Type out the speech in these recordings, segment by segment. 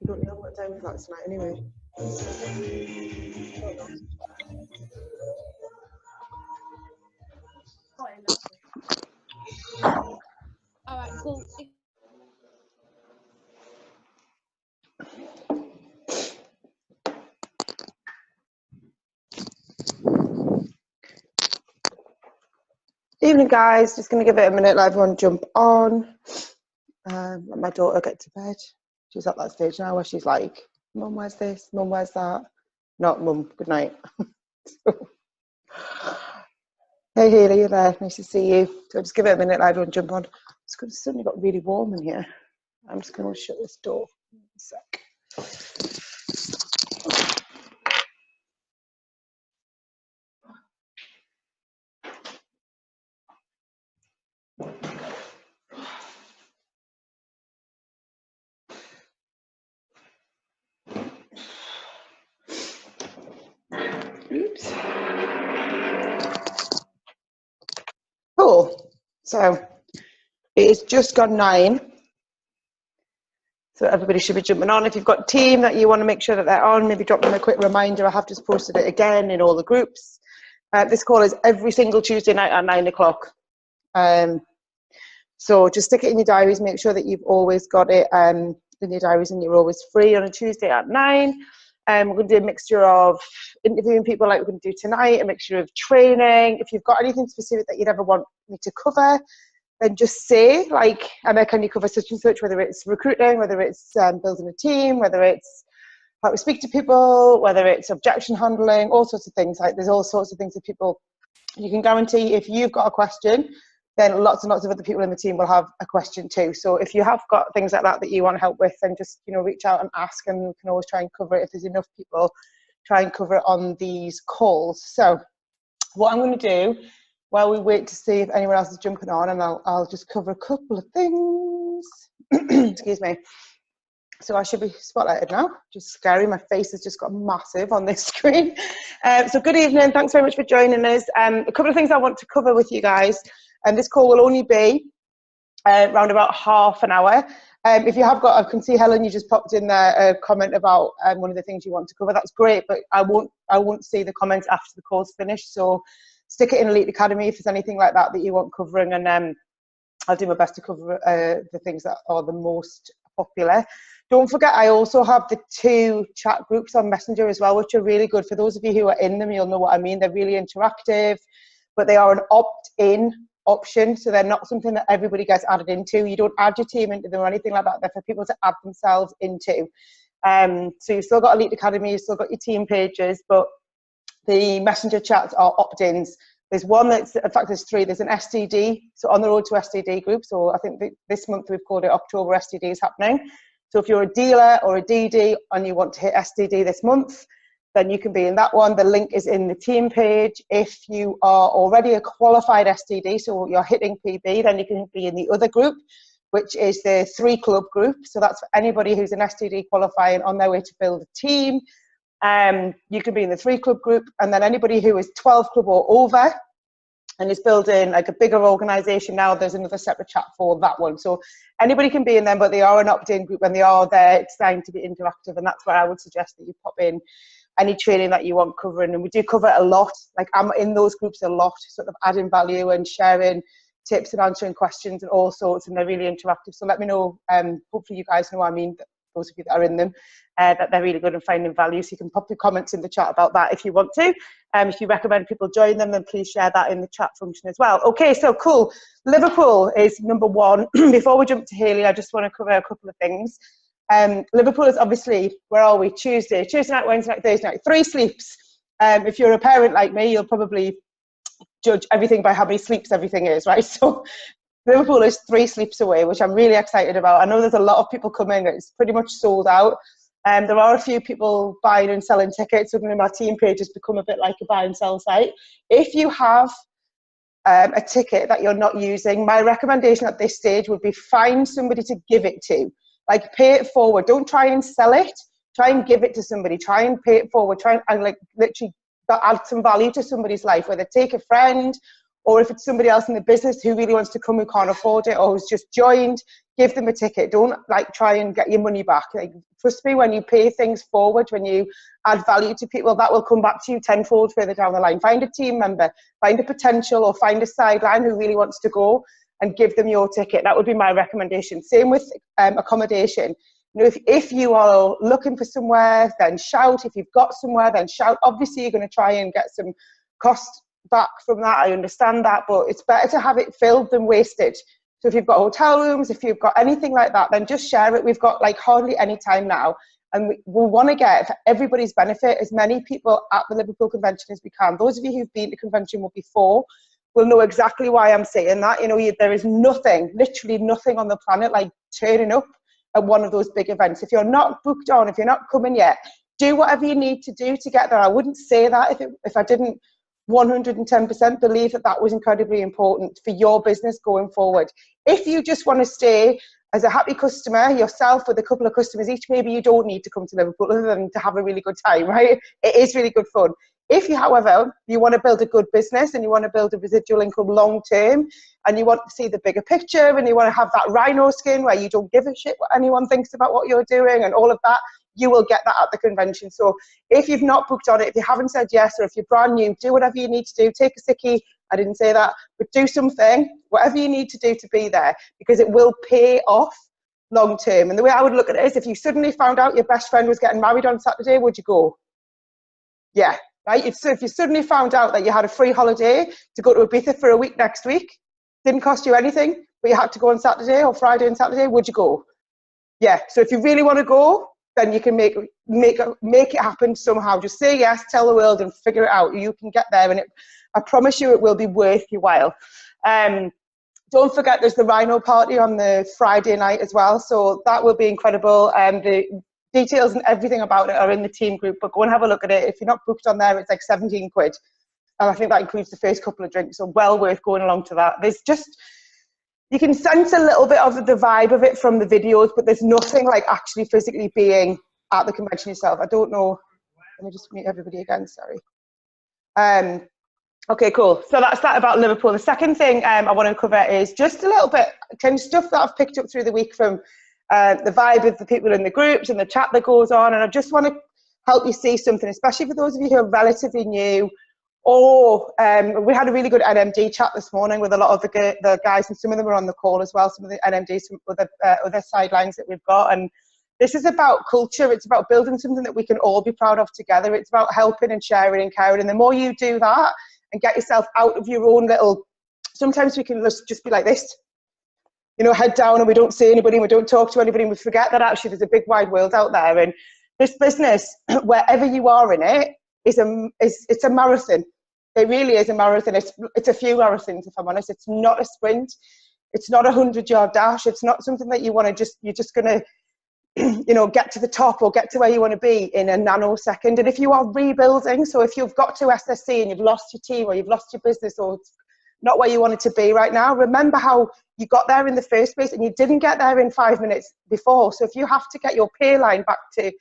You don't know what time that's tonight anyway. All right, cool. Evening, guys. Just going to give it a minute. Let everyone jump on. Let my daughter get to bed. She's at that stage now where she's like, "Mum, where's this? Mum, where's that?" Not Mum. Good night. Hey, Hayley, you're there. Nice to see you. So just give it a minute. Let everyone jump on. It's suddenly got really warm in here. I'm just going to shut this door. In a sec. Oops. Cool. So it is just gone 9. So everybody should be jumping on. If you've got a team that you want to make sure that they're on, maybe drop them a quick reminder. I have just posted it again in all the groups. This call is every single Tuesday night at 9 o'clock. So just stick it in your diaries. Make sure that you've always got it in your diaries and you're always free on a Tuesday at 9. We're going to do a mixture of interviewing people like we're going to do tonight, a mixture of training. If you've got anything specific that you'd ever want me to cover, then just say, like, Emma, can you cover such and such, whether it's recruiting, whether it's building a team, whether it's how to speak to people, whether it's objection handling, all sorts of things. Like, there's all sorts of things that people, you can guarantee if you've got a question, then lots and lots of other people in the team will have a question too. So if you have got things like that that you want help with, then just, you know, reach out and ask, and we can always try and cover it if there's enough people, try and cover it on these calls. So what I'm going to do while we wait to see if anyone else is jumping on, and I'll just cover a couple of things. Excuse me. So I should be spotlighted now. Just scary. My face has just got massive on this screen. So good evening. Thanks very much for joining us. A couple of things I want to cover with you guys. And this call will only be around about half an hour. If you have got, I can see Helen, you just popped in there a comment about one of the things you want to cover. That's great, but I won't see the comments after the call's finished. So stick it in Elite Academy if there's anything like that that you want covering, and I'll do my best to cover the things that are the most popular. Don't forget, I also have the 2 chat groups on Messenger as well, which are really good. For those of you who are in them, you'll know what I mean. They're really interactive, but they are an opt-in option, so they're not something that everybody gets added into. You don't add your team into them or anything like that. They're for people to add themselves into. So you've still got Elite Academy, you've still got your team pages, but the Messenger chats are opt-ins. There's one that's, in fact, there's 3. There's an STD, so on the road to STD group. So I think this month we've called it October STD is happening. So if you're a dealer or a DD and you want to hit STD this month, then you can be in that one. The link is in the team page. If you are already a qualified STD, so you're hitting PB, then you can be in the other group, which is the 3 club group. So that's for anybody who's an STD qualifying on their way to build a team. You can be in the 3 club group, and then anybody who is 12 club or over and is building like a bigger organization now, there's another separate chat for that one. So anybody can be in them, but they are an opt-in group and they are there. It's designed to be interactive, and that's where I would suggest that you pop in any training that you want covering. And we do cover a lot. Like, I'm in those groups a lot, sort of adding value and sharing tips and answering questions and all sorts, and they're really interactive. So let me know, hopefully you guys know what I mean, those of you that are in them, that they're really good at finding value. So you can pop your comments in the chat about that if you want to. If you recommend people join them, then please share that in the chat function as well. Okay, so cool. Liverpool is number 1. Before we jump to Hayley, I just want to cover a couple of things. Liverpool is obviously, where are we? Tuesday night, Wednesday night, Thursday night. 3 sleeps. If you're a parent like me, you'll probably judge everything by how many sleeps everything is, right? So Liverpool is 3 sleeps away, which I'm really excited about. I know there's a lot of people coming. It's pretty much sold out. There are a few people buying and selling tickets. Suddenly my team page has become a bit like a buy and sell site. If you have a ticket that you're not using, my recommendation at this stage would be find somebody to give it to. Like, pay it forward. Don't try and sell it. Try and give it to somebody. Try and pay it forward. Try and like literally add some value to somebody's life, whether take a friend or if it's somebody else in the business who really wants to come who can't afford it or who's just joined, give them a ticket. Don't like try and get your money back. Like, trust me, when you pay things forward, when you add value to people, that will come back to you tenfold further down the line. Find a team member, find a potential, or find a sideline who really wants to go, and give them your ticket. That would be my recommendation. Same with accommodation. You know, if you are looking for somewhere, then shout. If you've got somewhere, then shout. Obviously, you're going to try and get some cost back from that. I understand that, but it's better to have it filled than wasted. So if you've got hotel rooms, if you've got anything like that, then just share it. We've got like hardly any time now, and we'll want to get, for everybody's benefit, as many people at the Liverpool Convention as we can. Those of you who've been to convention before will know exactly why I'm saying that. You know, there is nothing, literally nothing on the planet like turning up at one of those big events. If you're not booked on, if you're not coming yet, do whatever you need to do to get there. I wouldn't say that if I didn't 110% believe that was incredibly important for your business going forward. If you just want to stay as a happy customer yourself with a couple of customers each, maybe you don't need to come to Liverpool other than to have a really good time, right? It is really good fun. If you, however, you want to build a good business and you want to build a residual income long term, and you want to see the bigger picture, and you want to have that rhino skin where you don't give a shit what anyone thinks about what you're doing and all of that, you will get that at the convention. So if you've not booked on it, if you haven't said yes, or if you're brand new, do whatever you need to do. Take a sickie. I didn't say that, but do something, whatever you need to do to be there, because it will pay off long term. And the way I would look at it is, if you suddenly found out your best friend was getting married on Saturday, would you go? Yeah, right? So if you suddenly found out that you had a free holiday to go to Ibiza for a week next week, didn't cost you anything, but you had to go on Saturday or Friday and Saturday, would you go? Yeah, so if you really want to go, then you can make it happen somehow. Just say yes, tell the world, and figure it out. You can get there, and I promise you it will be worth your while. Don't forget there's the Rhino party on the Friday night as well, so that will be incredible. The details and everything about it are in the team group, but go and have a look at it. If you're not booked on there, it's like 17 quid. And I think that includes the first couple of drinks, so well worth going along to that. There's just, you can sense a little bit of the vibe of it from the videos, but there's nothing like actually physically being at the convention itself. I don't know. Let me just mute everybody again, sorry. Okay, cool. So that's that about Liverpool. The second thing I want to cover is just a little bit kind of stuff that I've picked up through the week from the vibe of the people in the groups and the chat that goes on. And I just want to help you see something, especially for those of you who are relatively new. Or we had a really good NMD chat this morning with a lot of the guys, and some of them are on the call as well, some of the NMDs from other sidelines that we've got. And this is about culture. It's about building something that we can all be proud of together. It's about helping and sharing and caring. And the more you do that and get yourself out of your own little, sometimes we can just be like this, you know, head down, and we don't see anybody, and we don't talk to anybody, and we forget that actually there's a big wide world out there. And this business, wherever you are in it, it's a marathon. It really is a marathon. It's a few marathons, if I'm honest. It's not a sprint. It's not a 100-yard dash. It's not something that you're just going to, you know, get to the top or get to where you want to be in a nanosecond. And if you are rebuilding, so if you've got to SSC and you've lost your team or you've lost your business or it's not where you want it to be right now, remember how you got there in the first place, and you didn't get there in 5 minutes before. So if you have to get your pay line back to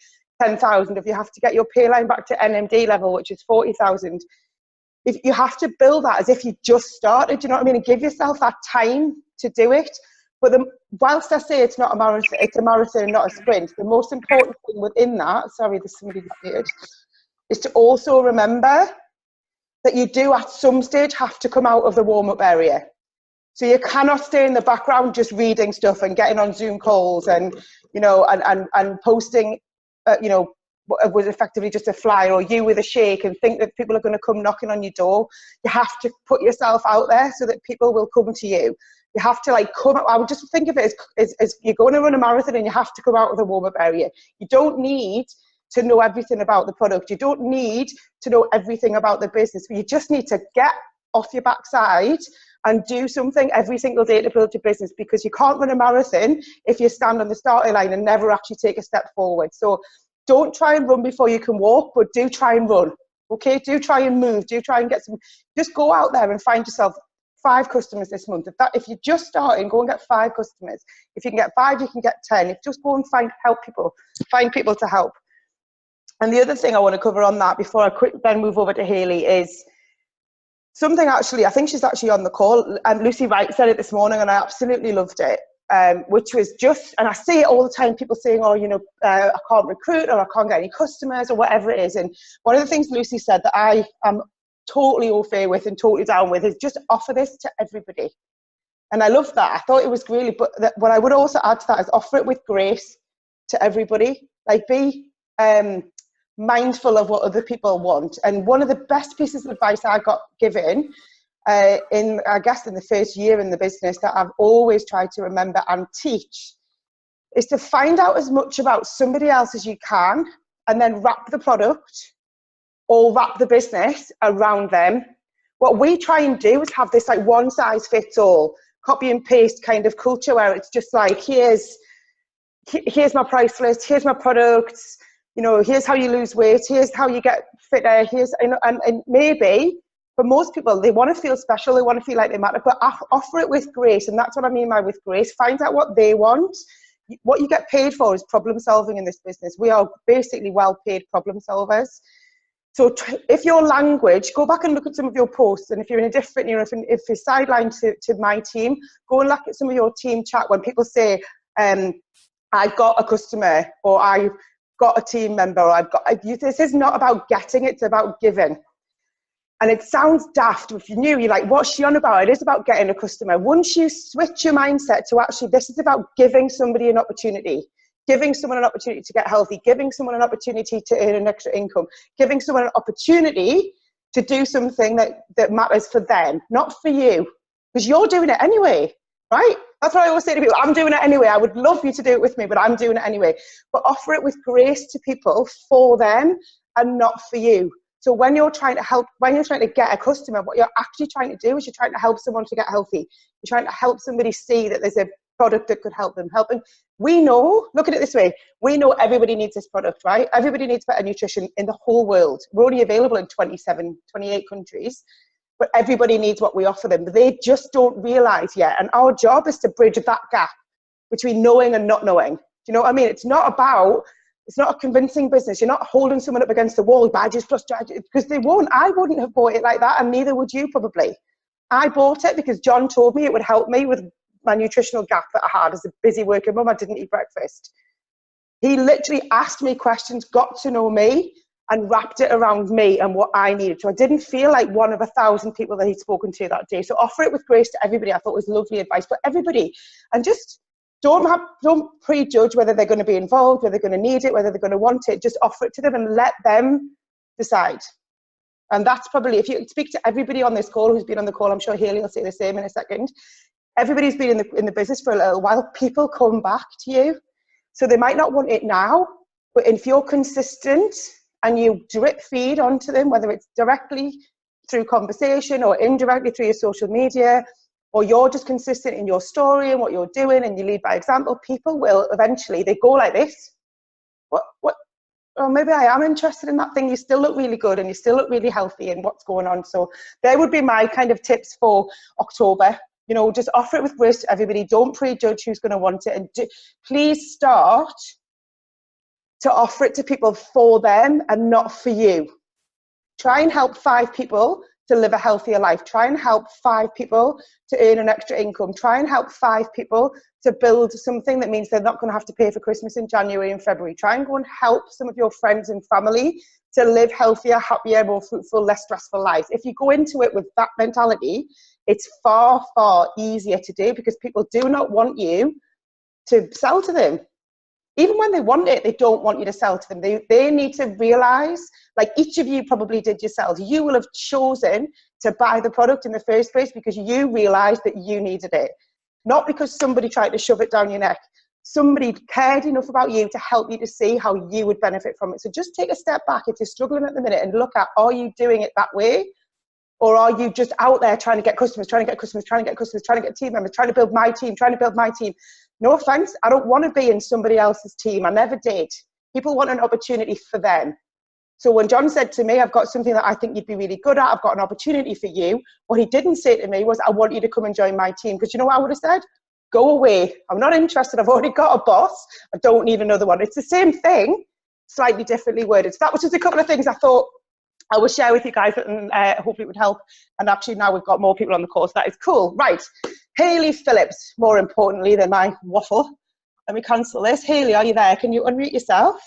10,000, if you have to get your pay line back to NMD level, which is 40,000, if you have to build that as if you just started, you know what I mean, and give yourself that time to do it. But whilst I say it's not a marathon, it's a marathon, not a sprint, the most important thing within that, sorry, there's somebody that did, is to also remember that you do at some stage have to come out of the warm-up area. So you cannot stay in the background just reading stuff and getting on Zoom calls and, you know, and posting, you know, was effectively just a flyer, or you with a shake, and think that people are going to come knocking on your door. You have to put yourself out there so that people will come to you. You have to like come, I would just think of it as you're going to run a marathon and you have to come out of the warm-up area. You don't need to know everything about the product. You don't need to know everything about the business. But you just need to get off your backside and do something every single day to build your business, because you can't run a marathon if you stand on the starting line and never actually take a step forward. So don't try and run before you can walk, but do try and run, okay? Do try and move, do try and get some, just go out there and find yourself 5 customers this month. If you're just starting, go and get 5 customers. If you can get 5, you can get 10. Just go and find people to help. And the other thing I want to cover on that before I then move over to Hayley is, something actually, I think she's actually on the call, and Lucy Wright said it this morning, and I absolutely loved it. Which was just, and I see it all the time, people saying, oh, you know, I can't recruit, or I can't get any customers, or whatever it is. And one of the things Lucy said that I am totally au fait with and totally down with is just offer this to everybody. And I love that. I thought it was really, but what I would also add to that is offer it with grace to everybody. Like, be mindful of what other people want. And one of the best pieces of advice I got given I guess in the first year in the business that I've always tried to remember and teach is to find out as much about somebody else as you can, and then wrap the product or wrap the business around them. What we try and do is have this like one size fits all, copy and paste kind of culture where it's just like, here's my price list, here's my products, you know, here's how you lose weight, here's how you get fitter, here's, you know, and maybe for most people, they want to feel special, they want to feel like they matter, but offer it with grace. And that's what I mean by with grace. Find out what they want. What you get paid for is problem solving in this business. We are basically well-paid problem solvers. So if your language, go back and look at some of your posts, and if you're in a different, you know, if you're sidelined to my team, go and look at some of your team chat when people say, I've got a customer, or I've got a team member, or this is not about getting, it's about giving. And it sounds daft if you knew, you're like, what's she on about? It is about getting a customer. Once you switch your mindset to actually, this is about giving somebody an opportunity, giving someone an opportunity to get healthy, giving someone an opportunity to earn an extra income, giving someone an opportunity to do something that matters for them, not for you, because you're doing it anyway, right? That's what I always say to people. I'm doing it anyway. I would love you to do it with me, but I'm doing it anyway. But offer it with grace to people for them and not for you. So when you're trying to help, when you're trying to get a customer, what you're actually trying to do is you're trying to help someone to get healthy. You're trying to help somebody see that there's a product that could help them. We know, look at it this way, we know everybody needs this product, right? Everybody needs better nutrition in the whole world. We're only available in 27, 28 countries, but everybody needs what we offer them. But they just don't realize yet. And our job is to bridge that gap between knowing and not knowing. Do you know what I mean? It's not a convincing business. You're not holding someone up against the wall, badges plus charges, because they won't. I wouldn't have bought it like that, and neither would you probably. I bought it because John told me it would help me with my nutritional gap that I had as a busy working mum. I didn't eat breakfast. He literally asked me questions, got to know me, and wrapped it around me and what I needed. So I didn't feel like one of 1,000 people that he'd spoken to that day. So offer it with grace to everybody. I thought was lovely advice for everybody. And just don't prejudge whether they're going to be involved, whether they're going to need it, whether they're going to want it. Just offer it to them and let them decide. And that's probably, if you speak to everybody on this call who's been on the call, I'm sure Hayley will say the same in a second. Everybody's been in the business for a little while. People come back to you. So they might not want it now, but if you're consistent and you drip feed onto them, whether it's directly through conversation or indirectly through your social media, or you're just consistent in your story and what you're doing and you lead by example, people will eventually, they go like this. What? Oh, maybe I am interested in that thing. You still look really good and you still look really healthy and what's going on. So there would be my kind of tips for October. You know, just offer it with grace to everybody. Don't prejudge who's going to want it. And please start to offer it to people for them and not for you. Try and help 5 people to live a healthier life. Try and help 5 people to earn an extra income. Try and help 5 people to build something that means they're not going to have to pay for Christmas in January and February. Try and go and help some of your friends and family to live healthier, happier, more fruitful, less stressful lives. If you go into it with that mentality, it's far, far easier to do, because people do not want you to sell to them. Even when they want it, they don't want you to sell to them. They need to realize, like each of you probably did yourselves, you will have chosen to buy the product in the first place because you realized that you needed it. Not because somebody tried to shove it down your neck. Somebody cared enough about you to help you to see how you would benefit from it. So just take a step back if you're struggling at the minute and look at, are you doing it that way? Or are you just out there trying to get customers, trying to get customers, trying to get customers, trying to get team members, trying to build my team, trying to build my team? No offense, I don't want to be in somebody else's team. I never did. People want an opportunity for them. So when John said to me, I've got something that I think you'd be really good at, I've got an opportunity for you, what he didn't say to me was, I want you to come and join my team. Because you know what I would have said? Go away. I'm not interested. I've already got a boss. I don't need another one. It's the same thing, slightly differently worded. So that was just a couple of things I thought I will share with you guys and hopefully it would help. And actually now we've got more people on the course. That is cool. Right. Hayley Phillips, more importantly than my waffle. Let me cancel this. Hayley, are you there? Can you unmute yourself?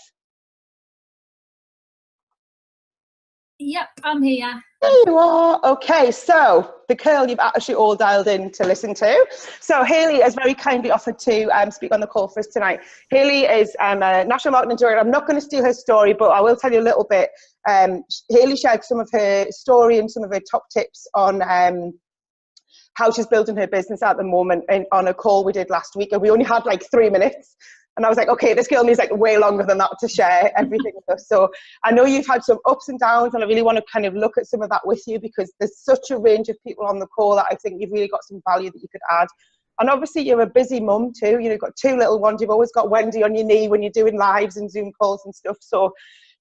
Yep, I'm here. There you are. Okay, so the curl you've actually all dialed in to listen to. So Hayley has very kindly offered to speak on the call for us tonight. Hayley is a national marketing director. I'm not going to steal her story, but I will tell you a little bit. Hayley shared some of her story and some of her top tips on how she's building her business at the moment on a call we did last week, and we only had like 3 minutes. And I was like, okay, this girl needs like way longer than that to share everything with us. So I know you've had some ups and downs, and I really want to kind of look at some of that with you, because there's such a range of people on the call that I think you've really got some value that you could add. And obviously you're a busy mum too. You know, you've got 2 little ones. You've always got Wendy on your knee when you're doing lives and Zoom calls and stuff. So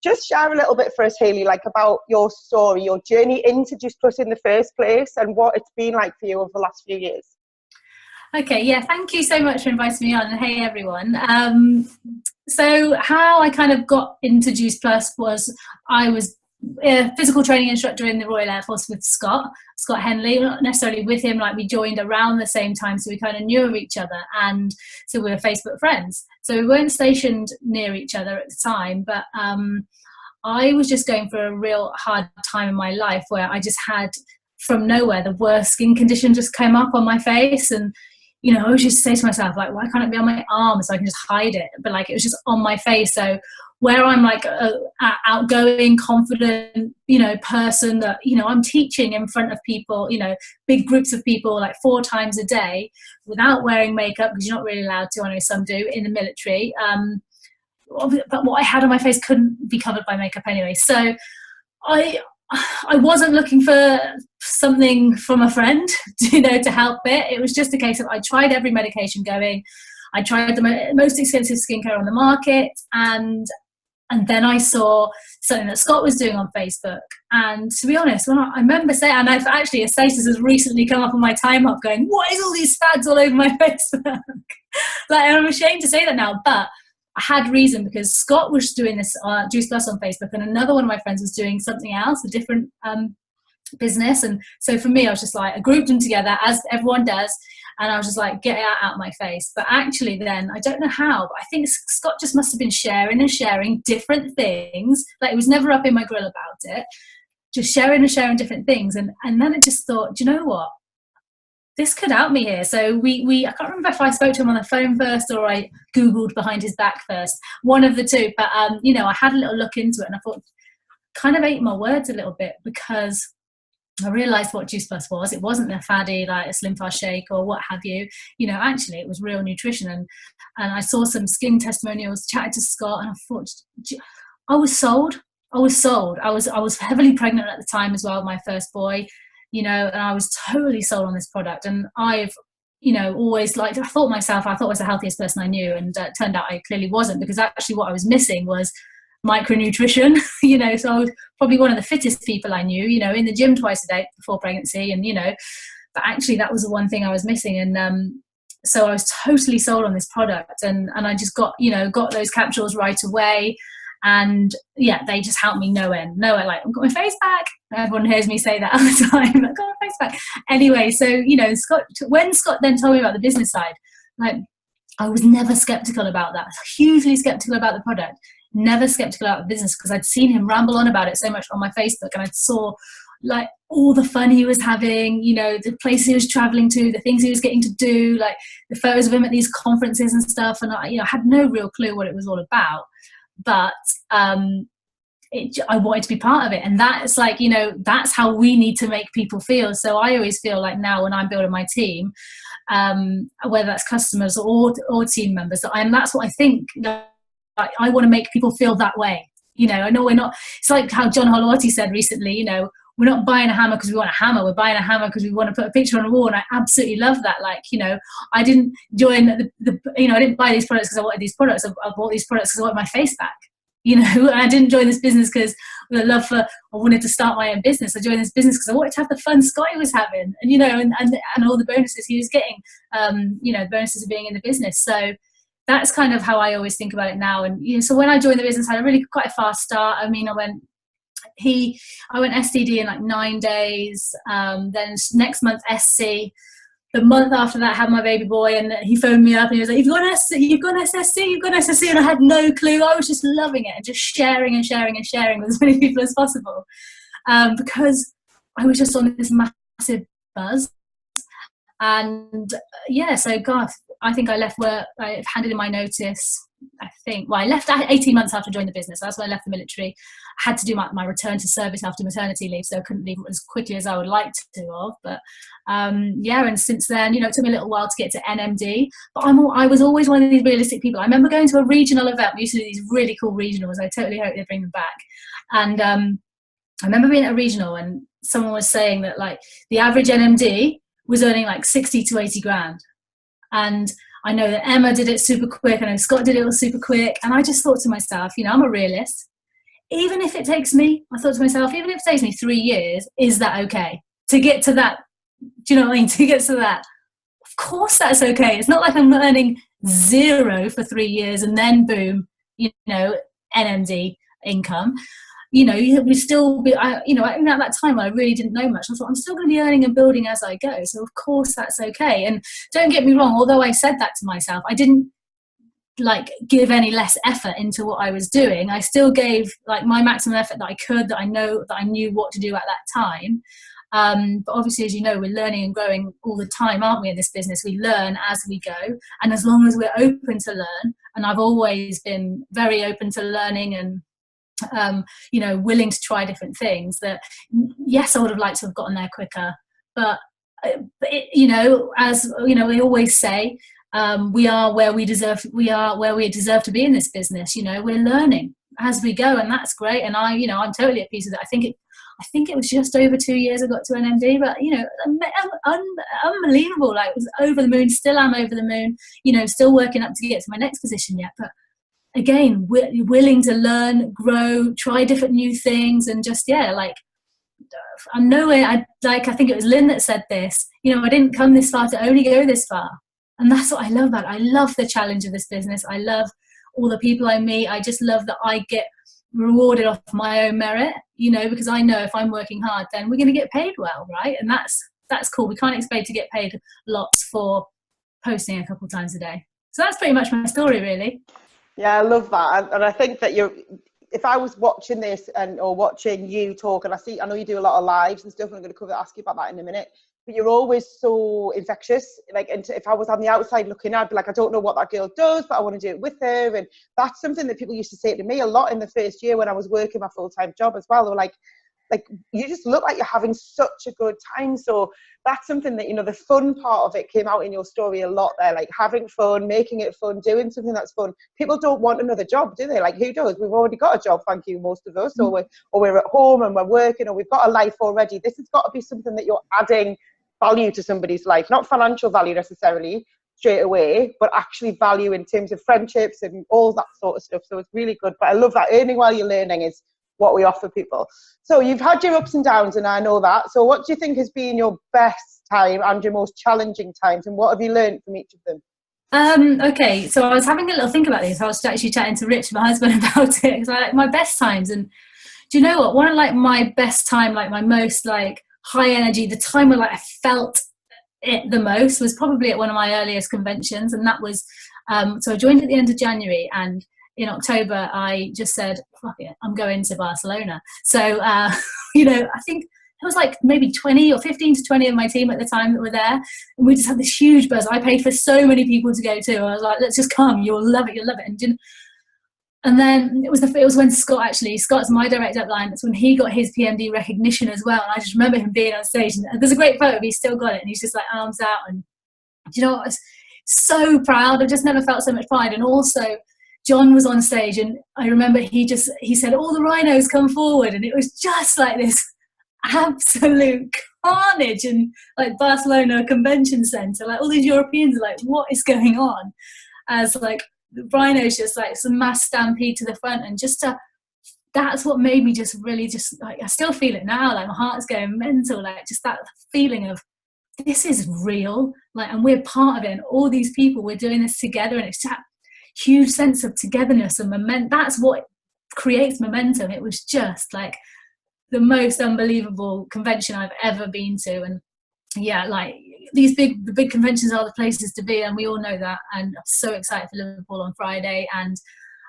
just share a little bit for us, Hayley, like about your story, your journey into Juice Plus in the first place, and what it's been like for you over the last few years. Okay, yeah, thank you so much for inviting me on. And hey, everyone. So how I kind of got into Juice Plus was I was a physical training instructor in the Royal Air Force with Scott Henley, not necessarily with him, like we joined around the same time, so we kind of knew of each other, and so we were Facebook friends. So we weren't stationed near each other at the time, but I was just going for a real hard time in my life where I just had, from nowhere, the worst skin condition just came up on my face. And you know, I was just say to myself, like, why can't it be on my arm so I can just hide it? But like, it was just on my face. So where I'm like a outgoing, confident, you know, person that, you know, I'm teaching in front of people, you know, big groups of people like 4 times a day without wearing makeup, because you're not really allowed to. I know some do in the military. But what I had on my face couldn't be covered by makeup anyway. So I wasn't looking for something from a friend, you know, to help it. It was just a case of I tried every medication going. I tried the most expensive skincare on the market, and then I saw something that Scott was doing on Facebook. And to be honest, when I remember saying, and I've actually, a status has recently come up on my time up going, what is all these fads all over my Facebook? Like, I'm ashamed to say that now, but I had reason, because Scott was doing this Juice Plus on Facebook, and another one of my friends was doing something else, a different business. And so for me, I was just like, I grouped them together as everyone does, and I was just like, get it out of my face. But actually then, I don't know how, but I think Scott just must have been sharing and sharing different things. Like, it was never up in my grill about it, just sharing and sharing different things. And then I just thought, do you know what? This could help me here. So I can't remember if I spoke to him on the phone first or I Googled behind his back first, one of the two. But, you know, I had a little look into it, and I thought, kind of ate my words a little bit, because I realised what Juice Plus was. It wasn't a faddy, like a Slim Fast shake or what have you. You know, actually it was real nutrition. And I saw some skin testimonials, chatted to Scott, and I thought, I was sold. I was heavily pregnant at the time as well, my first boy. You know, and I was totally sold on this product. And I've, you know, always liked, I thought I was the healthiest person I knew, and turned out I clearly wasn't, because actually what I was missing was micronutrition. You know, so I was probably one of the fittest people I knew, you know, in the gym twice a day before pregnancy, and, you know, but actually that was the one thing I was missing. And so I was totally sold on this product, and I just got those capsules right away. And yeah, they just helped me no end. Like, I've got my face back. Everyone hears me say that all the time. I've got my face back. Anyway, so, you know, when Scott then told me about the business side, like, I was never skeptical about that. Hugely skeptical about the product. Never skeptical about the business, because I'd seen him ramble on about it so much on my Facebook, and I saw like all the fun he was having, you know, the places he was traveling to, the things he was getting to do, like the photos of him at these conferences and stuff. And I had no real clue what it was all about. But I wanted to be part of it, and that's like, you know, that's how we need to make people feel. So I always feel like now when I'm building my team, whether that's customers or team members, that's what I think. I want to make people feel that way. You know, I know we're not. It's like how John Holowati said recently. You know, we're not buying a hammer because we want a hammer. We're buying a hammer because we want to put a picture on a wall. And I absolutely love that. Like, you know, I didn't join I didn't buy these products because I wanted these products. I bought these products because I wanted my face back. You know, and I didn't join this business because with a love for, I wanted to start my own business. I joined this business because I wanted to have the fun Scotty was having, and, you know, and all the bonuses he was getting, you know, bonuses of being in the business. So that's kind of how I always think about it now. And, you know, so when I joined the business, I had a really quite a fast start. I mean, I went I went STD in like 9 days. Then next month SC. The month after that, I had my baby boy, and he phoned me up and he was like, "You've got SC, you've got SSC, you've got SSC," and I had no clue. I was just loving it and just sharing and sharing and sharing with as many people as possible, because I was just on this massive buzz. And yeah, so God, I think I left work. I handed in my notice. I left 18 months after joining the business. That's when I left the military. I had to do my return to service after maternity leave, so I couldn't leave as quickly as I would like to have. But yeah, and since then, it took me a little while to get to NMD. But I was always one of these realistic people. I remember going to a regional event. We used to do these really cool regionals. I totally hope they bring them back. And I remember being at a regional and someone was saying that like the average NMD was earning like 60 to 80 grand. And I know that Emma did it super quick. I know Scott did it super quick. And I just thought to myself, I'm a realist. Even if it takes me, I thought to myself, even if it takes me 3 years, is that okay? To get to that, do you know what I mean? To get to that, of course that's okay. It's not like I'm earning 0 for 3 years and then boom, NMD income. We still be, even at that time I really didn't know much. I thought I'm still going to be earning and building as I go. So of course that's okay. And don't get me wrong, although I said that to myself, I didn't like give any less effort into what I was doing. I still gave like my maximum effort that I could, that I knew what to do at that time. But obviously, as you know, we're learning and growing all the time, aren't we, in this business? We learn as we go. And as long as we're open to learn, and I've always been very open to learning and willing to try different things, that yes, I would have liked to have gotten there quicker, but as we always say, we are where we deserve to be in this business. We're learning as we go, and that's great. And I'm totally at peace with it. I think it was just over 2 years I got to NMD, but unbelievable. Like, it was over the moon. Still am over the moon. Still working up to get to my next position yet, but again, we're willing to learn, grow, try different new things, and just I'm nowhere. I think it was Lynn that said this. I didn't come this far to only go this far, and that's what I love about it. I love the challenge of this business. I love all the people I meet. I just love that I get rewarded off my own merit. Because I know if I'm working hard, then we're going to get paid well, right? And that's cool. We can't expect to get paid lots for posting a couple times a day. So that's pretty much my story, really. Yeah, I love that. And I think that if I was watching this or watching you talk, and I know you do a lot of lives and stuff, and I'm going to ask you about that in a minute, but you're always so infectious. Like, and if I was on the outside looking, I'd be like, I don't know what that girl does, but I want to do it with her. And that's something that people used to say to me a lot in the first year when I was working my full-time job as well. They were like, you just look like you're having such a good time. So that's something that, the fun part of it came out in your story a lot there, like having fun, making it fun, doing something that's fun. People don't want another job, do they? Like, who does? We've already got a job, thank you, most of us, or we're at home and we're working, or we've got a life already. This has got to be something that you're adding value to somebody's life, not financial value necessarily straight away, but actually value in terms of friendships and all that sort of stuff. So it's really good. But I love that earning while you're learning is what we offer people. So you've had your ups and downs, and I know that. So what do you think has been your best time and your most challenging times, and what have you learned from each of them? Okay, so I was having a little think about this. I was actually chatting to Rich, my husband, about it, because I like my best times. And do you know what? One of my best time, my most high energy, the time where I felt it the most, was probably at one of my earliest conventions, and that was so I joined at the end of January, and in October I just said, fuck it, I'm going to Barcelona. So I think it was like maybe 20 or 15 to 20 of my team at the time that were there, and we just had this huge buzz. I paid for so many people to go too. I was like, let's just come, you'll love it. And then it was when Scott's my direct upline. That's when he got his PMD recognition as well. And I just remember him being on stage, and there's a great photo, he's still got it, and he's just like arms out. And do you know what? I was so proud. I've just never felt so much pride. And also John was on stage, and I remember he said, all the rhinos come forward. And it was just like this absolute carnage in like Barcelona Convention Center. Like, all these Europeans are like, what is going on? As like, the rhinos just like some mass stampede to the front, and that's what made me just really just like, I still feel it now, like my heart's going mental, like just that feeling of this is real, like, and we're part of it, and all these people, we're doing this together, and it's that huge sense of togetherness and momentum. That's what creates momentum. It was just like the most unbelievable convention I've ever been to. And yeah, like the big conventions are the places to be, and we all know that. And I'm so excited for Liverpool on Friday, and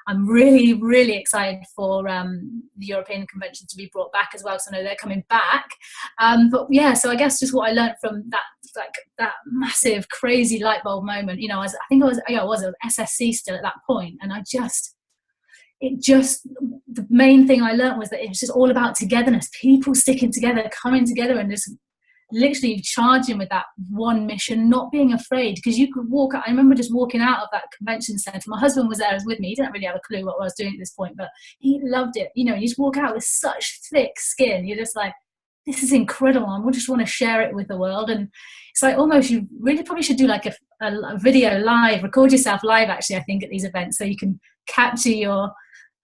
I'm really, really excited for the European convention to be brought back as well, because I know they're coming back. But yeah, so I guess just what I learned from that, like that massive, crazy light bulb moment. You know, I think I was SSC still at that point, and the main thing I learned was that it was just all about togetherness, people sticking together, coming together, and just literally charging with that one mission, not being afraid. Because you could walk out, I remember just walking out of that convention centre, my husband was there, was with me, he didn't really have a clue what I was doing at this point, but he loved it. You know, you just walk out with such thick skin, you're just like, this is incredible, I just want to share it with the world. And it's like, almost, you really probably should do like a video live, record yourself live actually, I think, at these events, so you can capture your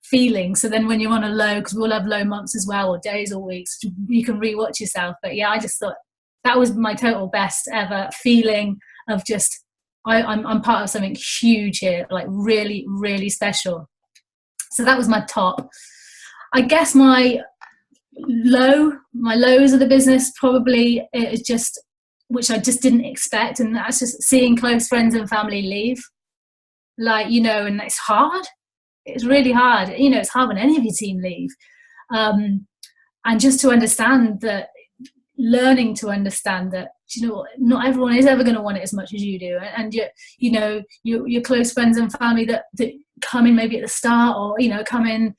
feelings. So then when you're on a low, because we'll have low months as well, or days or weeks, you can rewatch yourself. But yeah, I just thought that was my total best ever feeling of just, I'm part of something huge here, like really, really special. So that was my top. I guess my lows of the business probably is just, which I just didn't expect, and that's just seeing close friends and family leave. Like, you know, and it's hard. It's really hard. You know, it's hard when any of your team leave. And just to understand that, learning to understand that, you know, not everyone is ever going to want it as much as you do. And you know, your close friends and family that come in maybe at the start, or, you know, come in,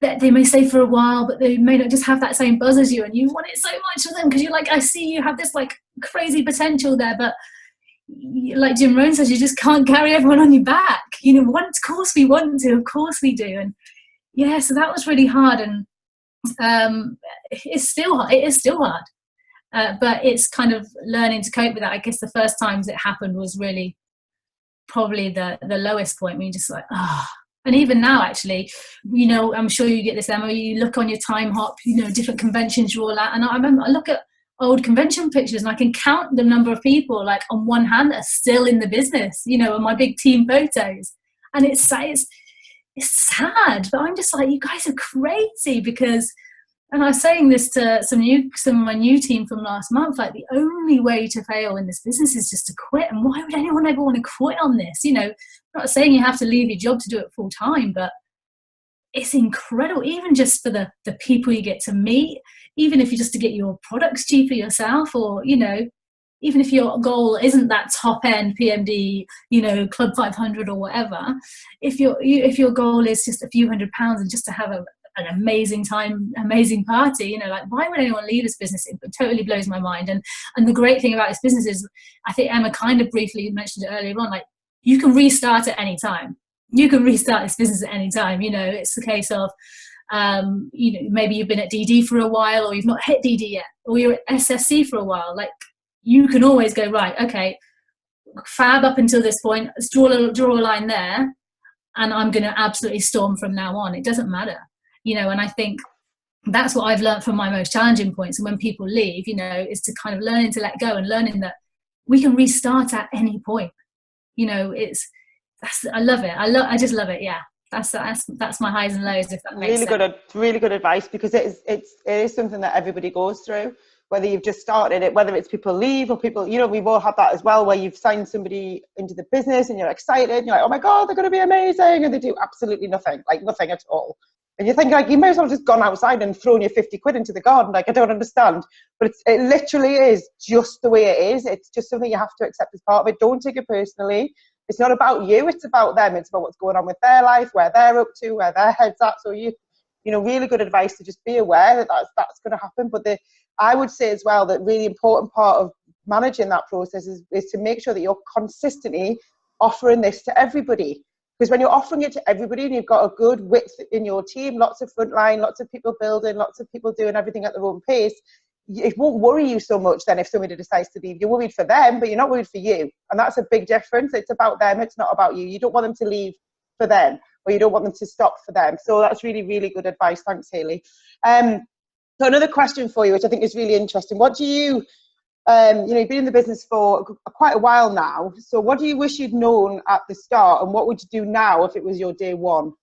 that they may stay for a while, but they may not just have that same buzz as you, and you want it so much for them because you're like, I see you have this like crazy potential there, but like Jim Rohn says, you just can't carry everyone on your back. You know, of course we want to, of course we do. And yeah, so that was really hard. And it is still hard, but it's kind of learning to cope with that. I guess the first times it happened was really probably the lowest point, when you're just like, ah. Oh. And even now, actually, you know, I'm sure you get this, Emma, you look on your time hop, you know, different conventions you're all at, and I remember I look at old convention pictures and I can count the number of people, like on one hand, that are still in the business, you know, on my big team photos. And it's sad, but I'm just like, you guys are crazy. Because, and I was saying this to some of my new team from last month, like, the only way to fail in this business is just to quit. And why would anyone ever want to quit on this? You know, I'm not saying you have to leave your job to do it full time, but it's incredible, even just for the people you get to meet, even if you just to get your products cheaper yourself, or, you know, even if your goal isn't that top end PMD, you know, Club 500 or whatever, if your goal is just a few £100 and just to have an amazing time, amazing party, you know, like, why would anyone leave this business? It totally blows my mind. And the great thing about this business is, I think Emma kind of briefly mentioned it earlier on, like, you can restart at any time. You can restart this business at any time. You know, it's the case of, you know, maybe you've been at DD for a while, or you've not hit DD yet, or you're at SSC for a while. Like, you can always go, right, okay, fab up until this point, let's draw a line there, and I'm going to absolutely storm from now on. It doesn't matter, you know. And I think that's what I've learned from my most challenging points. And when people leave, you know, is to kind of learning to let go, and learning that we can restart at any point. You know, I love it. I just love it. Yeah. That's my highs and lows, if that makes sense. Really good advice, because it is something that everybody goes through, whether you've just started it, whether it's people leave or people, you know, we've all had that as well, where you've signed somebody into the business and you're excited and you're like, oh my God, they're going to be amazing. And they do absolutely nothing, like nothing at all. And you think, like, you may as well just gone outside and thrown your 50 quid into the garden. Like, I don't understand. But it literally is just the way it is. It's just something you have to accept as part of it. Don't take it personally. It's not about you, it's about them. It's about what's going on with their life, where they're up to, where their head's at. So you know, really good advice to just be aware that that's going to happen. But I would say as well that really important part of managing that process is to make sure that you're consistently offering this to everybody. Because when you're offering it to everybody and you've got a good width in your team, lots of frontline, lots of people building, lots of people doing everything at their own pace, it won't worry you so much then if somebody decides to leave. You're worried for them, but you're not worried for you. And that's a big difference. It's about them. It's not about you. You don't want them to leave for them, or you don't want them to stop for them. So that's really, really good advice. Thanks, Hayley. So another question for you, which I think is really interesting. What do you, you know, you've been in the business for quite a while now. So what do you wish you'd known at the start, and what would you do now if it was your day one?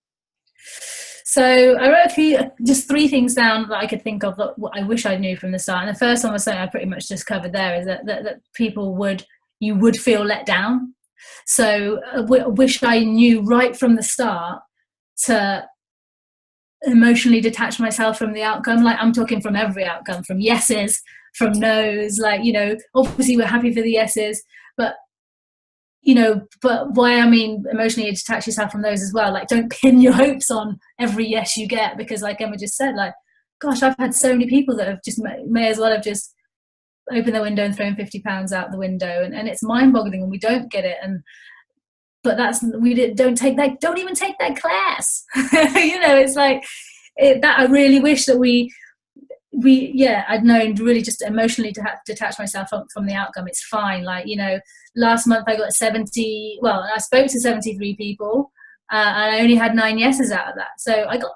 So I wrote just 3 things down that I could think of that I wish I knew from the start. And the first one was something I pretty much just covered there, is that people you would feel let down. So I wish I knew right from the start to emotionally detach myself from the outcome. Like, I'm talking from every outcome, from yeses, from no's. Like, you know, obviously we're happy for the yeses, but you know, but why I mean emotionally detach yourself from those as well. Like, don't pin your hopes on every yes you get, because like Emma just said, like, gosh, I've had so many people that have just may as well have just opened the window and thrown £50 out the window, and it's mind-boggling when we don't get it. And but don't even take that class. You know, it's like that I really wish that I'd known really just emotionally to detach myself from the outcome. It's fine. Like, you know, last month I got I spoke to 73 people, and I only had 9 yeses out of that. So I got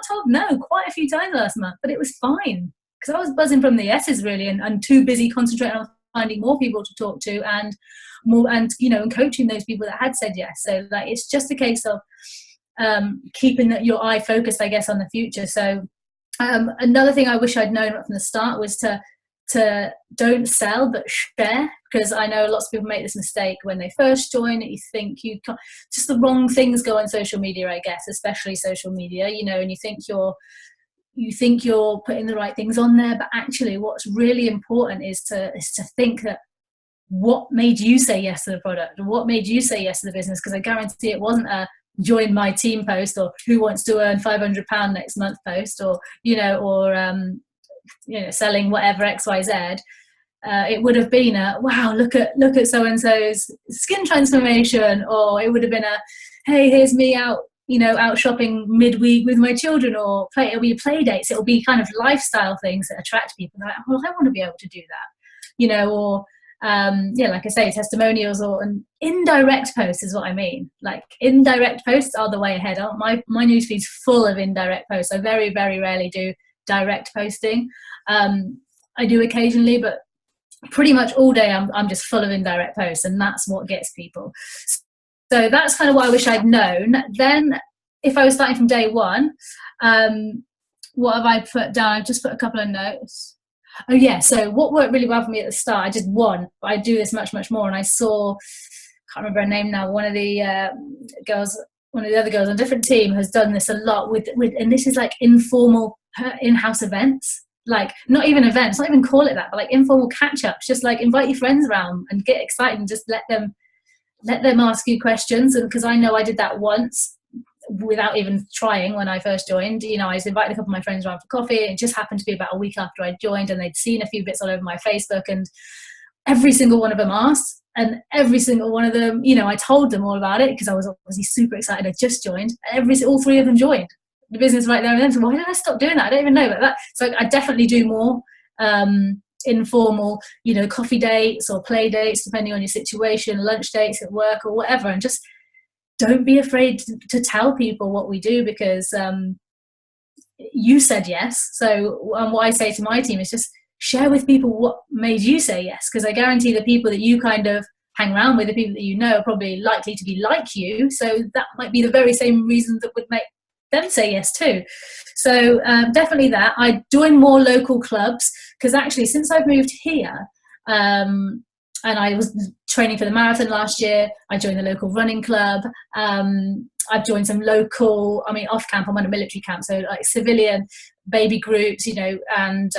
told no quite a few times last month, but it was fine, because I was buzzing from the yeses really, and too busy concentrating on finding more people to talk to, and you know, and coaching those people that had said yes. So like, it's just a case of keeping your eye focused, I guess, on the future. So another thing I wish I'd known from the start was to don't sell but share, because I know lots of people make this mistake when they first join. You think just the wrong things go on social media, I guess, especially social media, you know, and you think you're putting the right things on there, but actually what's really important is to think that what made you say yes to the product, or what made you say yes to the business. Because I guarantee it wasn't a join my team post, or who wants to earn £500 next month post, or you know, selling whatever XYZ. It would have been a wow, look at so and so's skin transformation, or it would have been a hey, here's me out shopping midweek with my children, or it'll be play dates. It'll be kind of lifestyle things that attract people. They're like, well, I want to be able to do that, you know, or like I say, testimonials, or an indirect posts is what I mean. Like, indirect posts are the way ahead. My newsfeed's full of indirect posts. I very, very rarely do direct posting. I do occasionally, but pretty much all day I'm just full of indirect posts, and that's what gets people. So that's kind of what I wish I'd known. Then if I was starting from day one, what have I put down? I've just put a couple of notes. Oh yeah, so what worked really well for me at the start, I did one, but I do this much, much more. And I saw, can't remember her name now, one of the other girls on a different team has done this a lot with, and this is like informal in-house events. Like, not even events, not even call it that, but like informal catch-ups. Just like invite your friends around and get excited, and just let them ask you questions. And because I know I did that once without even trying when I first joined. You know, I was invited a couple of my friends around for coffee. It just happened to be about a week after I joined, and they'd seen a few bits all over my Facebook, and every single one of them asked, and every single one of them, you know, I told them all about it because I was obviously super excited. I just joined. All 3 of them joined the business right there and then. So why did I stop doing that? I don't even know about that. So I definitely do more informal, you know, coffee dates or play dates, depending on your situation, lunch dates at work or whatever, and just don't be afraid to tell people what we do, because you said yes. So what I say to my team is just share with people what made you say yes, because I guarantee the people that you kind of hang around with, the people that you know, are probably likely to be like you. So that might be the very same reason that would make them say yes too. So definitely that. I join more local clubs, because actually since I've moved here, and I was training for the marathon last year, I joined the local running club. I've joined some local, off camp, I'm on a military camp, so like civilian baby groups, you know, and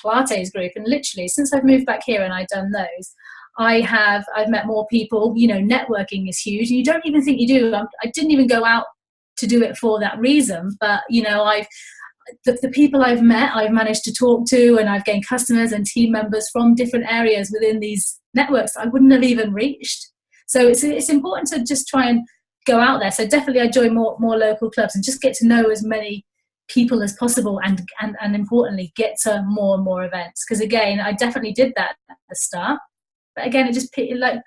Pilates group. And literally since I've moved back here and I've done those, I've met more people. You know, networking is huge, and you don't even think you do. I didn't even go out to do it for that reason, but you know, the people I've met, I've managed to talk to, and I've gained customers and team members from different areas within these networks I wouldn't have even reached. So it's important to just try and go out there. So definitely I join more local clubs and just get to know as many people as possible, and importantly get to more and more events, because again, I definitely did that at the start, but again, it just like,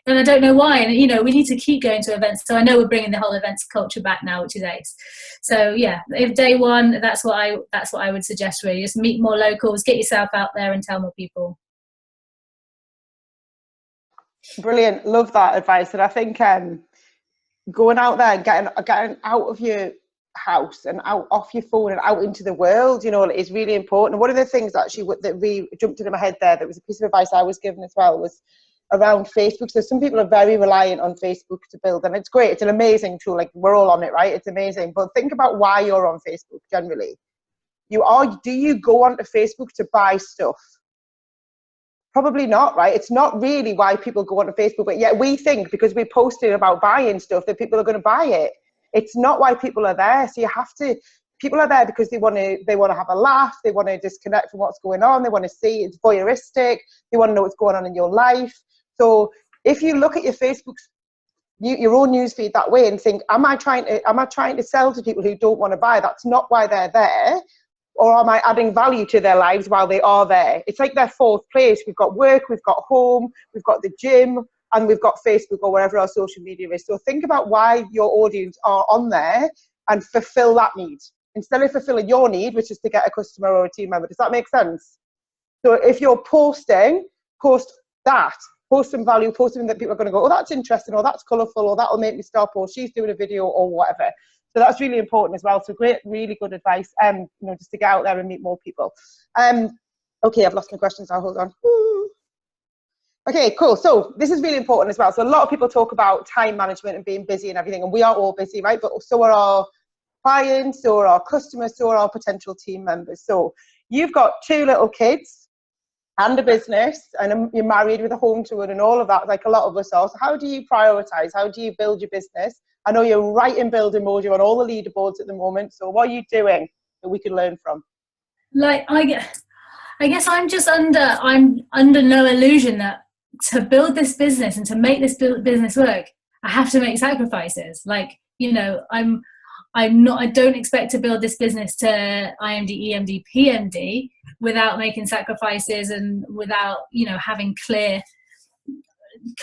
and I don't know why. And you know, we need to keep going to events. So I know we're bringing the whole events culture back now, which is ace. So yeah, if day one, that's what I would suggest. Really, just meet more locals, get yourself out there, and tell more people. Brilliant, love that advice. And I think going out there and getting out of your house and out off your phone and out into the world, you know, is really important. And one of the things actually that really jumped into my head there, that was a piece of advice I was given as well, was around Facebook. So some people are very reliant on Facebook to build, and it's great. It's an amazing tool. Like, we're all on it, right? It's amazing. But think about why you're on Facebook generally. Do you go onto Facebook to buy stuff? Probably not, right? It's not really why people go onto Facebook, but yet we think because we posted about buying stuff that people are going to buy it. It's not why people are there. So people are there because they want to have a laugh, they want to disconnect from what's going on, they want to see, it's voyeuristic, they want to know what's going on in your life. So if you look at your Facebook, your own newsfeed that way and think, am I trying to sell to people who don't want to buy? That's not why they're there. Or am I adding value to their lives while they are there? It's like their fourth place. We've got work, we've got home, we've got the gym, and we've got Facebook or wherever our social media is. So think about why your audience are on there and fulfill that need. Instead of fulfilling your need, which is to get a customer or a team member. Does that make sense? So if you're posting, post that. Post some value, post something that people are going to go, oh, that's interesting, or that's colourful, or that'll make me stop, or she's doing a video, or whatever. So that's really important as well. So great, really good advice, you know, just to get out there and meet more people. Okay, I've lost my questions now, hold on. Okay, cool. So this is really important as well. So a lot of people talk about time management and being busy and everything, and we are all busy, right? But so are our clients, so are our customers, so are our potential team members. So you've got 2 little kids and a business, and you're married with a home to run and all of that, like a lot of us are. So how do you prioritize? How do you build your business? I know you're right in building mode. You're on all the leaderboards at the moment. So what are you doing that we can learn from? Like, I guess I'm under no illusion that to build this business and to make this business work, I have to make sacrifices. Like, you know, I don't expect to build this business to IMD, EMD, PMD without making sacrifices and without, you know, having clear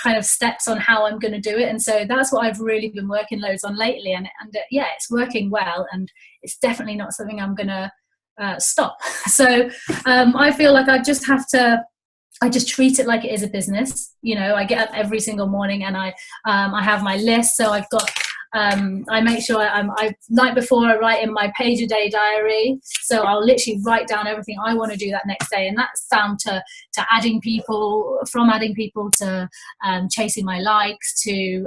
kind of steps on how I'm going to do it. And so that's what I've really been working loads on lately. And yeah, it's working well, and it's definitely not something I'm going to stop. So I feel like I just treat it like it is a business. You know, I get up every single morning and I have my list. So I've got, I make sure night before I write in my page a day diary. So I'll literally write down everything I want to do that next day. And that's down to adding people, to chasing my likes, to,